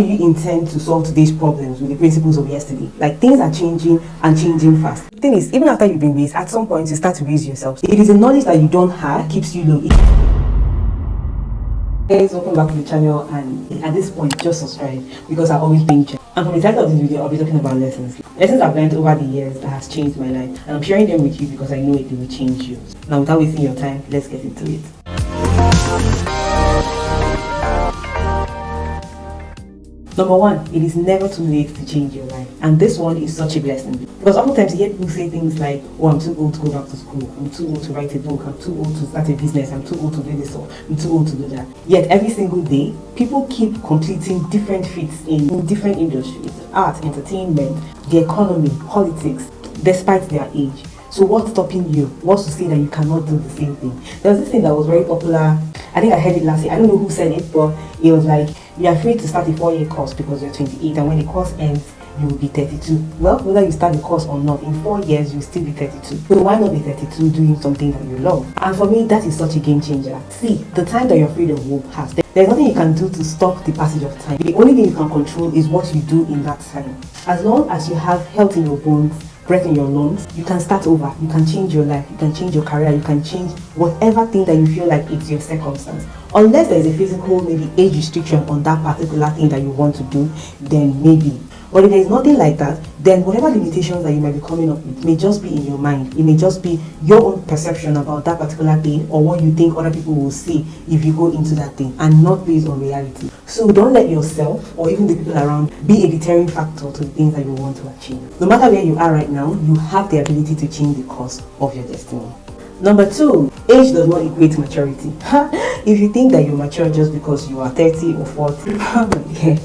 do you intend to solve today's problems with the principles of yesterday? Like, things are changing and changing fast. The thing is, even after you've been raised, at some point you start to raise yourself. It is the knowledge that you don't have that keeps you low. Guys, welcome back to the channel, and at this point just subscribe because I always bring change. And for the title of this video, I'll be talking about lessons I've learned over the years that has changed my life, and I'm sharing them with you because I know it will change yours. Now, without wasting your time, let's get into it. Number one, it is never too late to change your life. And this one is such a blessing. Because oftentimes you hear people say things like, oh, I'm too old to go back to school, I'm too old to write a book, I'm too old to start a business, I'm too old to do this, or I'm too old to do that. Yet every single day, people keep completing different feats in different industries: art, entertainment, the economy, politics, despite their age. So what's stopping you? What's to say that you cannot do the same thing? There was this thing that was very popular. I think I heard it last year. I don't know who said it, but it was like, you're free to start a 4-year course because you're 28, and when the course ends, you will be 32. Well, whether you start the course or not, in 4 years, you'll still be 32. So why not be 32 doing something that you love? And for me, that is such a game changer. See, the time that your freedom will pass, there's nothing you can do to stop the passage of time. The only thing you can control is what you do in that time. As long as you have health in your bones, breath in your lungs, you can start over, you can change your life, you can change your career, you can change whatever thing that you feel like it's your circumstance. Unless there is a physical, maybe age restriction on that particular thing that you want to do, then maybe. But if there is nothing like that, then whatever limitations that you might be coming up with may just be in your mind. It may just be your own perception about that particular thing, or what you think other people will see if you go into that thing, and not based on reality. So don't let yourself, or even the people around, be a deterring factor to the things that you want to achieve. No matter where you are right now, you have the ability to change the course of your destiny. Number two, age does not equate maturity. If you think that you're mature just because you are 30 or 40, yeah,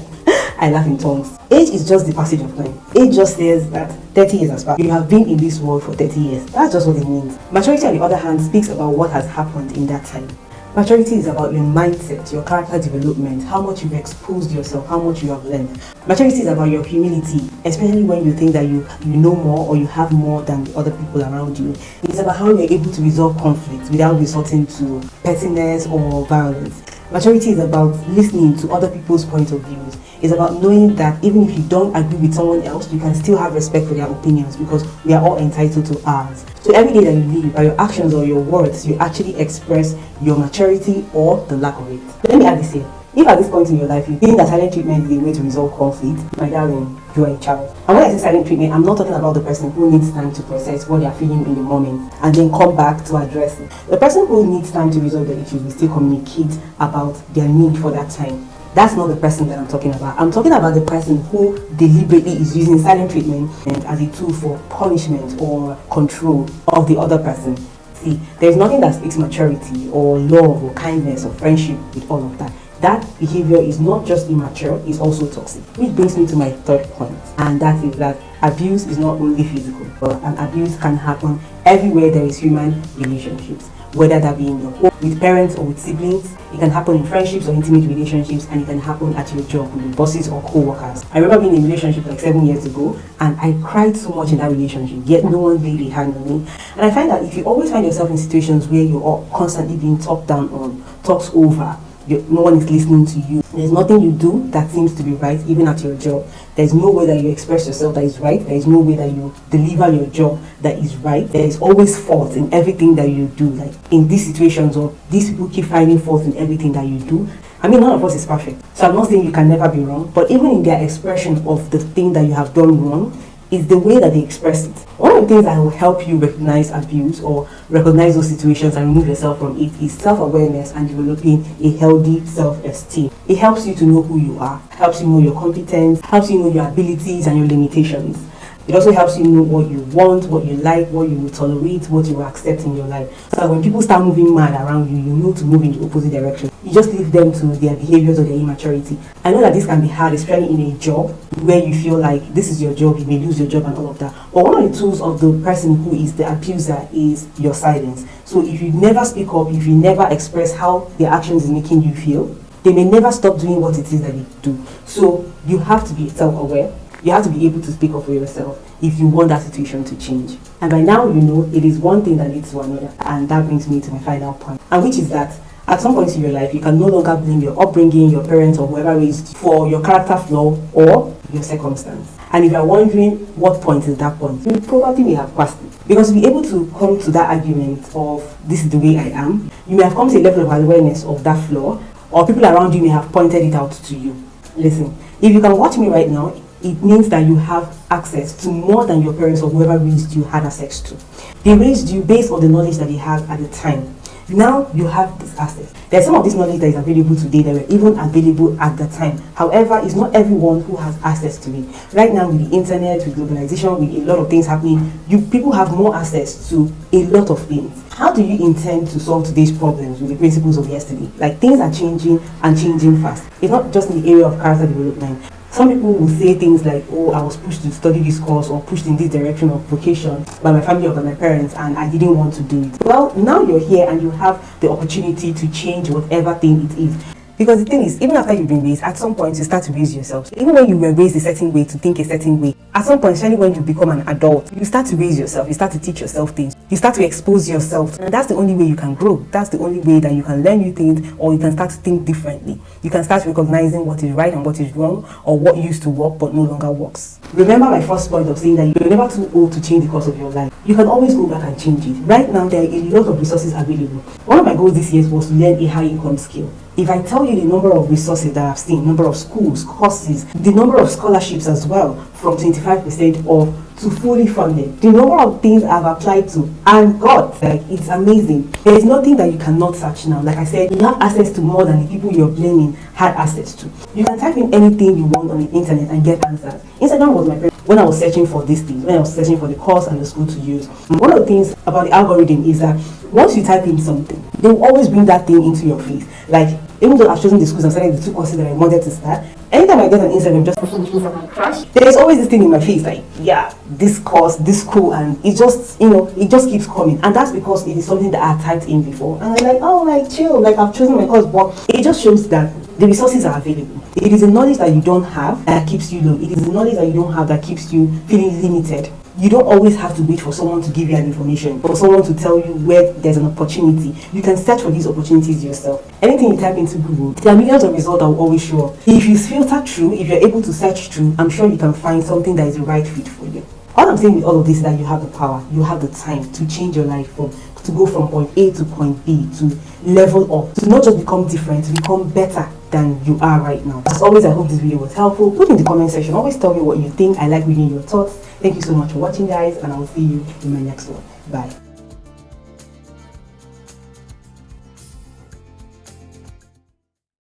I laugh in tongues. Age is just the passage of time. Age just says that 30 years has passed. You have been in this world for 30 years. That's just what it means. Maturity, on the other hand, speaks about what has happened in that time. Maturity is about your mindset, your character development, how much you've exposed yourself, how much you have learned. Maturity is about your humility, especially when you think that you know more or you have more than the other people around you. It's about how you're able to resolve conflict without resorting to pettiness or violence. Maturity is about listening to other people's point of views. It's about knowing that even if you don't agree with someone else, you can still have respect for their opinions, because we are all entitled to ours. So every day that you live, by your actions or your words, you actually express your maturity or the lack of it. But let me add this here. If at this point in your life you think that silent treatment is a way to resolve conflict, my darling, you are a child. And when I say silent treatment, I'm not talking about the person who needs time to process what they are feeling in the moment and then come back to address it. The person who needs time to resolve their issues will still communicate about their need for that time. That's not the person that I'm talking about. I'm talking about the person who deliberately is using silent treatment as a tool for punishment or control of the other person. See, there's nothing that speaks maturity or love or kindness or friendship with all of that. That behavior is not just immature, it's also toxic. Which brings me to my third point, and that is that abuse is not only physical, but an abuse can happen everywhere there is human relationships. Whether that be in your home, with parents or with siblings, it can happen in friendships or intimate relationships, and it can happen at your job with your bosses or co-workers. I remember being in a relationship like 7 years ago, and I cried so much in that relationship, yet no one laid a hand on me. And I find that if you always find yourself in situations where you are constantly being talked down on, talked over, no one is listening to you, there's nothing you do that seems to be right, even at your job. There's no way that you express yourself that is right. There's no way that you deliver your job that is right. There is always fault in everything that you do. Like in these situations, or these people keep finding fault in everything that you do. I mean, none of us is perfect. So I'm not saying you can never be wrong, but even in their expression of the thing that you have done wrong, is the way that they express it. One of the things that will help you recognize abuse or recognize those situations and remove yourself from it is self-awareness and developing a healthy self-esteem. It helps you to know who you are, helps you know your competence, helps you know your abilities and your limitations. It also helps you know what you want, what you like, what you will tolerate, what you will accept in your life. So that when people start moving mad around you, you know to move in the opposite direction. You just leave them to their behaviors or their immaturity. I know that this can be hard, especially in a job where you feel like this is your job, you may lose your job and all of that. But one of the tools of the person who is the abuser is your silence. So if you never speak up, if you never express how their actions is making you feel, they may never stop doing what it is that they do. So you have to be self-aware. You have to be able to speak up for yourself if you want that situation to change. And by now, you know, it is one thing that leads to another. And that brings me to my final point, and which is that At some point in your life, you can no longer blame your upbringing, your parents, or whoever raised you for your character flaw or your circumstance. And if you're wondering what point is that point, you probably may have passed it. Because to be able to come to that argument of this is the way I am, you may have come to a level of awareness of that flaw, or people around you may have pointed it out to you. Listen, if you can watch me right now, it means that you have access to more than your parents or whoever raised you had access to. They raised you based on the knowledge that they had at the time. Now you have this access. There's some of this knowledge that is available today that were even available at the time. However, it's not everyone who has access to it. Right now, with the internet, with globalization, with a lot of things happening, people have more access to a lot of things. How do you intend to solve today's problems with the principles of yesterday? Like, things are changing and changing fast. It's not just in the area of character development. Some people will say things like, oh, I was pushed to study this course or pushed in this direction of vocation by my family or by my parents and I didn't want to do it. Well, now you're here and you have the opportunity to change whatever thing it is. Because the thing is, even after you've been raised, at some point you start to raise yourself. Even when you were raised a certain way, to think a certain way, at some point, especially when you become an adult, you start to raise yourself, you start to teach yourself things, you start to expose yourself. And that's the only way you can grow. That's the only way that you can learn new things, or you can start to think differently. You can start recognizing what is right and what is wrong, or what used to work but no longer works. Remember my first point of saying that you're never too old to change the course of your life. You can always go back and change it. Right now, there are a lot of resources available. One of my goals this year was to learn a high income skill. If I tell you the number of resources that I've seen, number of schools, courses, the number of scholarships as well, from 25% off to fully funded, the number of things I've applied to, and God, like, it's amazing. There is nothing that you cannot search now. Like I said, you have access to more than the people you're blaming had access to. You can type in anything you want on the internet and get answers. Instagram was my favorite when I was searching for these things, when I was searching for the course and the school to use. One of the things about the algorithm is that once you type in something, they will always bring that thing into your face. Like, even though I've chosen the schools and started the 2 courses that I wanted to start, anytime I get an Instagram just for the of my crush, there's always this thing in my face, like, yeah, this course, this school, and it just, it just keeps coming. And that's because it is something that I typed in before. And I'm like, oh, like, chill, like, I've chosen my course, but it just shows that the resources are available. It is a knowledge that you don't have that keeps you low. It is a knowledge that you don't have that keeps you feeling limited. You don't always have to wait for someone to give you an information, for someone to tell you where there's an opportunity. You can search for these opportunities yourself. Anything you type into Google, there are millions of results that will always show up. If you filter through, if you're able to search through, I'm sure you can find something that is the right fit for you. All I'm saying with all of this is that you have the power, you have the time to change your life, to go from point A to point B, to level up, to not just become different, to become better than you are right now. As always, I hope this video was helpful. Put in the comment section, always tell me what you think. I like reading your thoughts. Thank you so much for watching, guys, and I will see you in my next one. Bye.